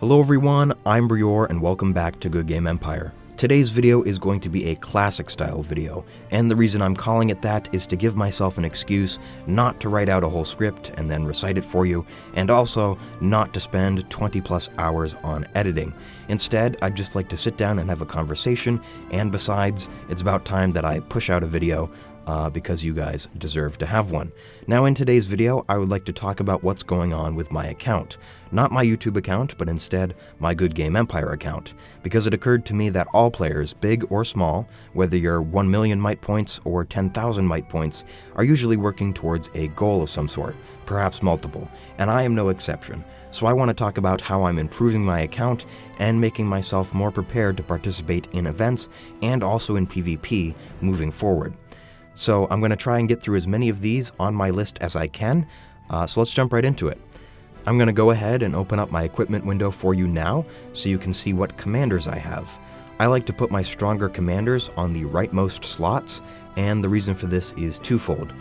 Hello everyone, I'm Brior and welcome back to Goodgame Empire. Today's video is going to be a classic style video, and the reason I'm calling it that is to give myself an excuse not to write out a whole script and then recite it for you, and also not to spend 20 plus hours on editing. Instead, I'd just like to sit down and have a conversation, and besides, it's about time that I push out a video because you guys deserve to have one. Now in today's video, I would like to talk about what's going on with my account. Not my YouTube account, but instead my Goodgame Empire account, because it occurred to me that all players, big or small, whether you're 1 million might points or 10,000 might points, are usually working towards a goal of some sort, perhaps multiple, and I am no exception. So I want to talk about how I'm improving my account and making myself more prepared to participate in events and also in PvP moving forward. So I'm going to try and get through as many of these on my list as I can, so let's jump right into it. I'm going to go ahead and open up my equipment window for you now so you can see what commanders I have. I like to put my stronger commanders on the rightmost slots, and the reason for this is twofold.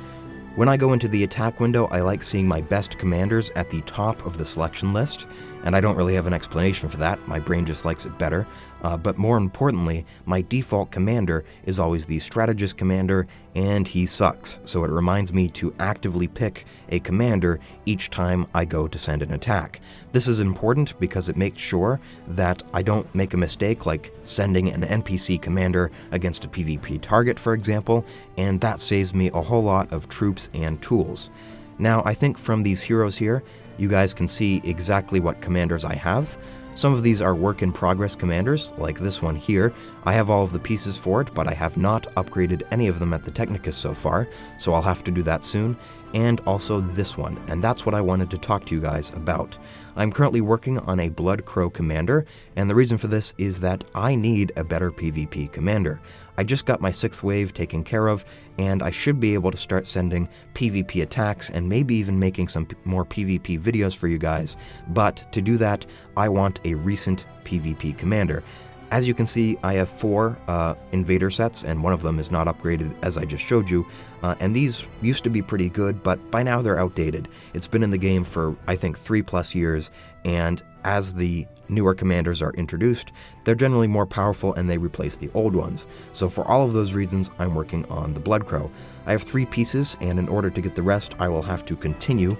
When I go into the attack window, I like seeing my best commanders at the top of the selection list, and I don't really have an explanation for that, my brain just likes it better, but more importantly, my default commander is always the strategist commander, and he sucks, so it reminds me to actively pick a commander each time I go to send an attack. This is important because it makes sure that I don't make a mistake like sending an NPC commander against a PvP target, for example, and that saves me a whole lot of troops and tools. Now, I think from these heroes here, you guys can see exactly what commanders I have. Some of these are work-in-progress commanders, like this one here. I have all of the pieces for it, but I have not upgraded any of them at the Technicus so far, so I'll have to do that soon. And also this one, and that's what I wanted to talk to you guys about. I'm currently working on a Blood Crow commander, and the reason for this is that I need a better PvP commander. I just got my 6th wave taken care of, and I should be able to start sending PvP attacks and maybe even making some more PvP videos for you guys, but to do that, I want a recent PvP commander. As you can see, I have 4 invader sets, and one of them is not upgraded as I just showed you, and these used to be pretty good, but by now they're outdated. It's been in the game for, I think, 3+ years, and as the newer commanders are introduced, they're generally more powerful and they replace the old ones. So for all of those reasons, I'm working on the Blood Crow. I have 3 pieces, and in order to get the rest, I will have to continue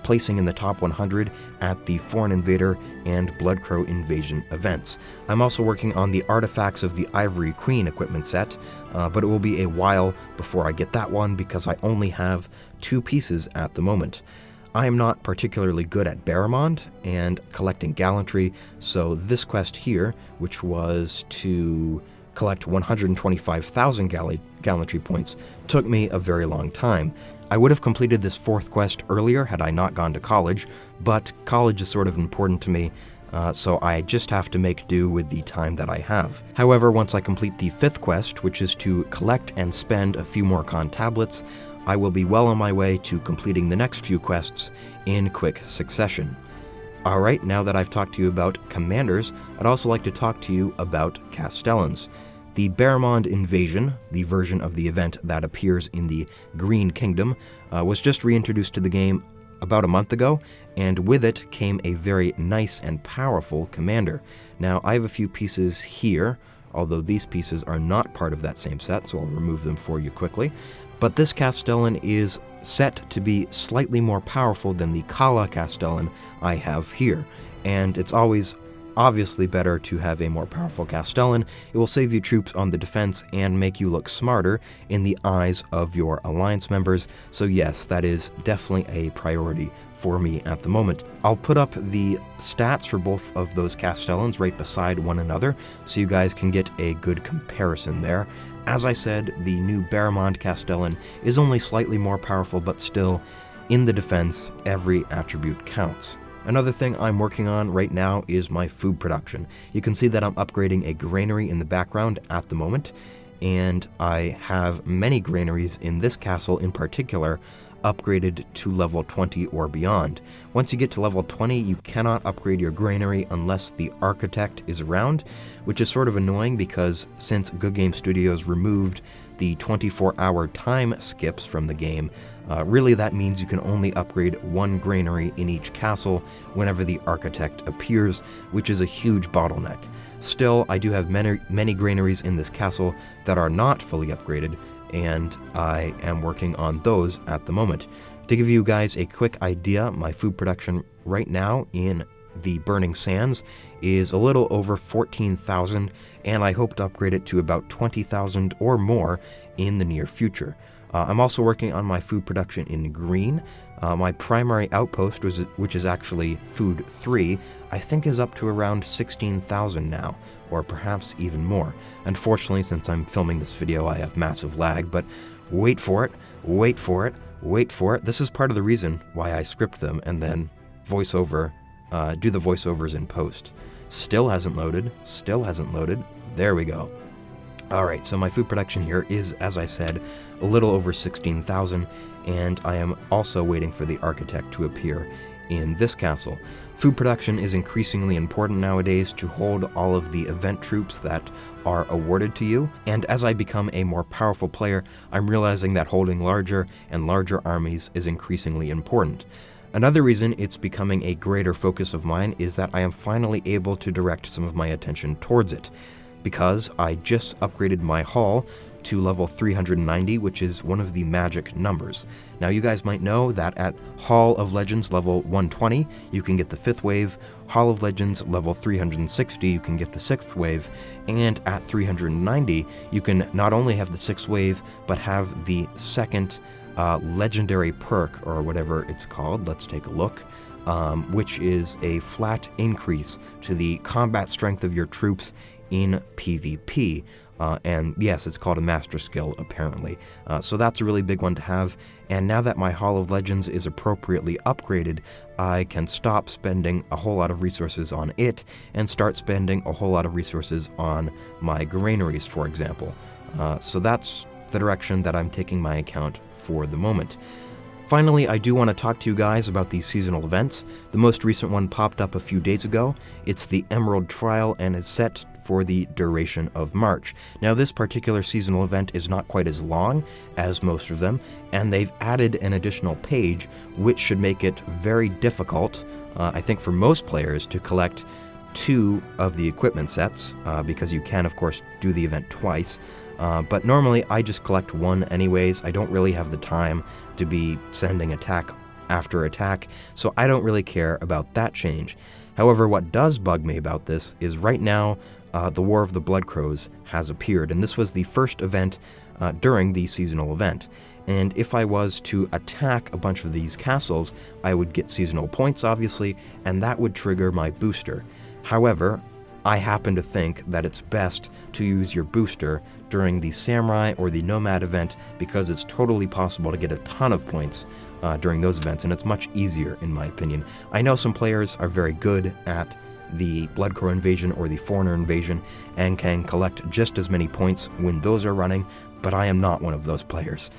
placing in the top 100 at the Foreign Invader and Blood Crow Invasion events. I'm also working on the Artifacts of the Ivory Queen equipment set, but it will be a while before I get that one because I only have 2 pieces at the moment. I am not particularly good at Barramond and collecting gallantry, so this quest here, which was to collect 125,000 gallantry points, took me a very long time. I would have completed this 4th quest earlier had I not gone to college, but college is sort of important to me, so I just have to make do with the time that I have. However, once I complete the 5th quest, which is to collect and spend a few more con tablets, I will be well on my way to completing the next few quests in quick succession. Alright, now that I've talked to you about commanders, I'd also like to talk to you about Castellans. The Barramond Invasion, the version of the event that appears in the Green Kingdom, was just reintroduced to the game about a month ago, and with it came a very nice and powerful commander. Now, I have a few pieces here, although these pieces are not part of that same set, so I'll remove them for you quickly. But this Castellan is set to be slightly more powerful than the Kala Castellan I have here, and it's always obviously better to have a more powerful Castellan. It will save you troops on the defense and make you look smarter in the eyes of your alliance members, so yes, that is definitely a priority for me at the moment. I'll put up the stats for both of those Castellans right beside one another, so you guys can get a good comparison there. As I said, the new Barramond Castellan is only slightly more powerful, but still, in the defense, every attribute counts. Another thing I'm working on right now is my food production. You can see that I'm upgrading a granary in the background at the moment, and I have many granaries in this castle in particular. upgraded to level 20 or beyond. Once you get to level 20, you cannot upgrade your granary unless the architect is around, which is sort of annoying because since Goodgame Studios removed the 24-hour time skips from the game, really that means you can only upgrade one granary in each castle whenever the architect appears, which is a huge bottleneck. Still, I do have many granaries in this castle that are not fully upgraded, and I am working on those at the moment. To give you guys a quick idea, my food production right now in the Burning Sands is a little over 14,000, and I hope to upgrade it to about 20,000 or more in the near future. I'm also working on my food production in green. My primary outpost, which is actually food 3, I think is up to around 16,000 now, or perhaps even more. Unfortunately, since I'm filming this video, I have massive lag, but wait for it, wait for it, wait for it. This is part of the reason why I script them and then do the voiceovers in post. Still hasn't loaded, still hasn't loaded. There we go. Alright, so my food production here is, as I said, a little over 16,000, and I am also waiting for the architect to appear in this castle. Food production is increasingly important nowadays to hold all of the event troops that are awarded to you, and as I become a more powerful player, I'm realizing that holding larger and larger armies is increasingly important. Another reason it's becoming a greater focus of mine is that I am finally able to direct some of my attention towards it, because I just upgraded my hall to level 390, which is one of the magic numbers. Now you guys might know that at Hall of Legends level 120, you can get the 5th wave, Hall of Legends level 360, you can get the 6th wave, and at 390, you can not only have the 6th wave, but have the 2nd legendary perk, or whatever it's called. Let's take a look. Which is a flat increase to the combat strength of your troops in PvP. And yes, it's called a master skill, apparently. So that's a really big one to have, and now that my Hall of Legends is appropriately upgraded, I can stop spending a whole lot of resources on it and start spending a whole lot of resources on my granaries, for example. So that's the direction that I'm taking my account for the moment. Finally, I do want to talk to you guys about these seasonal events. The most recent one popped up a few days ago. It's the Emerald Trial and is set for the duration of March. Now, this particular seasonal event is not quite as long as most of them, and they've added an additional page, which should make it very difficult, I think for most players, to collect 2 of the equipment sets, because you can, of course, do the event twice. But normally I just collect 1 anyways. I don't really have the time to be sending attack after attack, so I don't really care about that change. However, what does bug me about this is right now the War of the Bloodcrows has appeared, and this was the first event during the seasonal event. And if I was to attack a bunch of these castles, I would get seasonal points, obviously, and that would trigger my booster. However, I happen to think that it's best to use your booster during the Samurai or the Nomad event because it's totally possible to get a ton of points during those events, and it's much easier in my opinion. I know some players are very good at the Bloodcrow invasion or the Foreigner invasion and can collect just as many points when those are running, but I am not one of those players.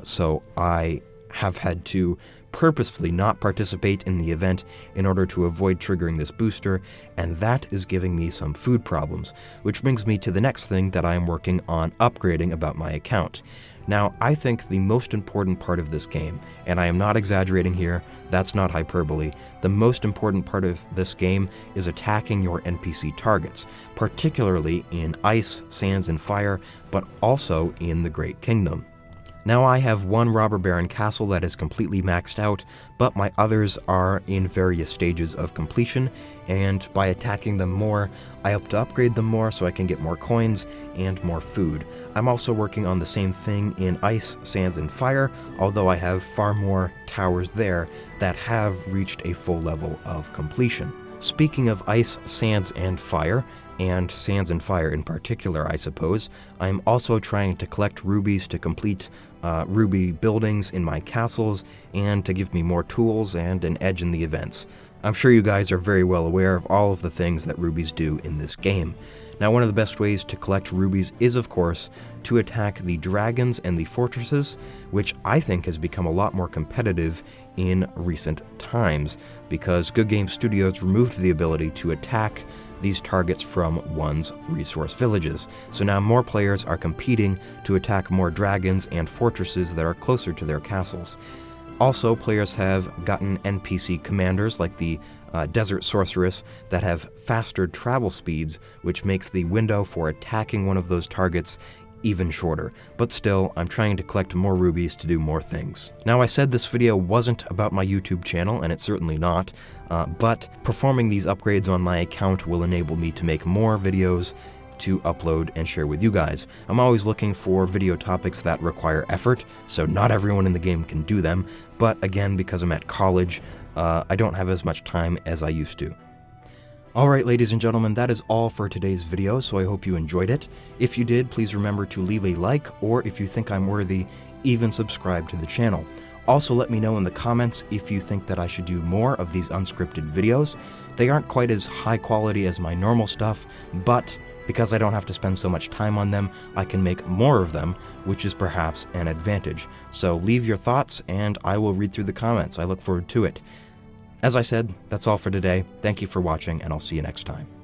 So I have had to purposefully not participate in the event in order to avoid triggering this booster, and that is giving me some food problems, which brings me to the next thing that I am working on upgrading about my account. Now, I think the most important part of this game, and I am not exaggerating here, that's not hyperbole, the most important part of this game is attacking your NPC targets, particularly in Ice, Sands, and Fire, but also in the Great Kingdom. Now I have 1 Robber Baron castle that is completely maxed out, but my others are in various stages of completion, and by attacking them more, I hope to upgrade them more so I can get more coins and more food. I'm also working on the same thing in Ice, Sands, and Fire, although I have far more towers there that have reached a full level of completion. Speaking of Ice, Sands, and Fire in particular, I suppose, I'm also trying to collect rubies to complete ruby buildings in my castles and to give me more tools and an edge in the events. I'm sure you guys are very well aware of all of the things that rubies do in this game. Now, one of the best ways to collect rubies is, of course, to attack the dragons and the fortresses, which I think has become a lot more competitive in recent times, because Goodgame Studios removed the ability to attack these targets from one's resource villages. So now more players are competing to attack more dragons and fortresses that are closer to their castles. Also, players have gotten NPC commanders like the Desert Sorceress that have faster travel speeds, which makes the window for attacking one of those targets even shorter. But still, I'm trying to collect more rubies to do more things. Now, I said this video wasn't about my YouTube channel, and it's certainly not, but performing these upgrades on my account will enable me to make more videos to upload and share with you guys. I'm always looking for video topics that require effort, so not everyone in the game can do them, but again, because I'm at college, I don't have as much time as I used to. Alright, ladies and gentlemen, that is all for today's video, so I hope you enjoyed it. If you did, please remember to leave a like, or if you think I'm worthy, even subscribe to the channel. Also, let me know in the comments if you think that I should do more of these unscripted videos. They aren't quite as high quality as my normal stuff, but because I don't have to spend so much time on them, I can make more of them, which is perhaps an advantage. So leave your thoughts, and I will read through the comments. I look forward to it. As I said, that's all for today. Thank you for watching, and I'll see you next time.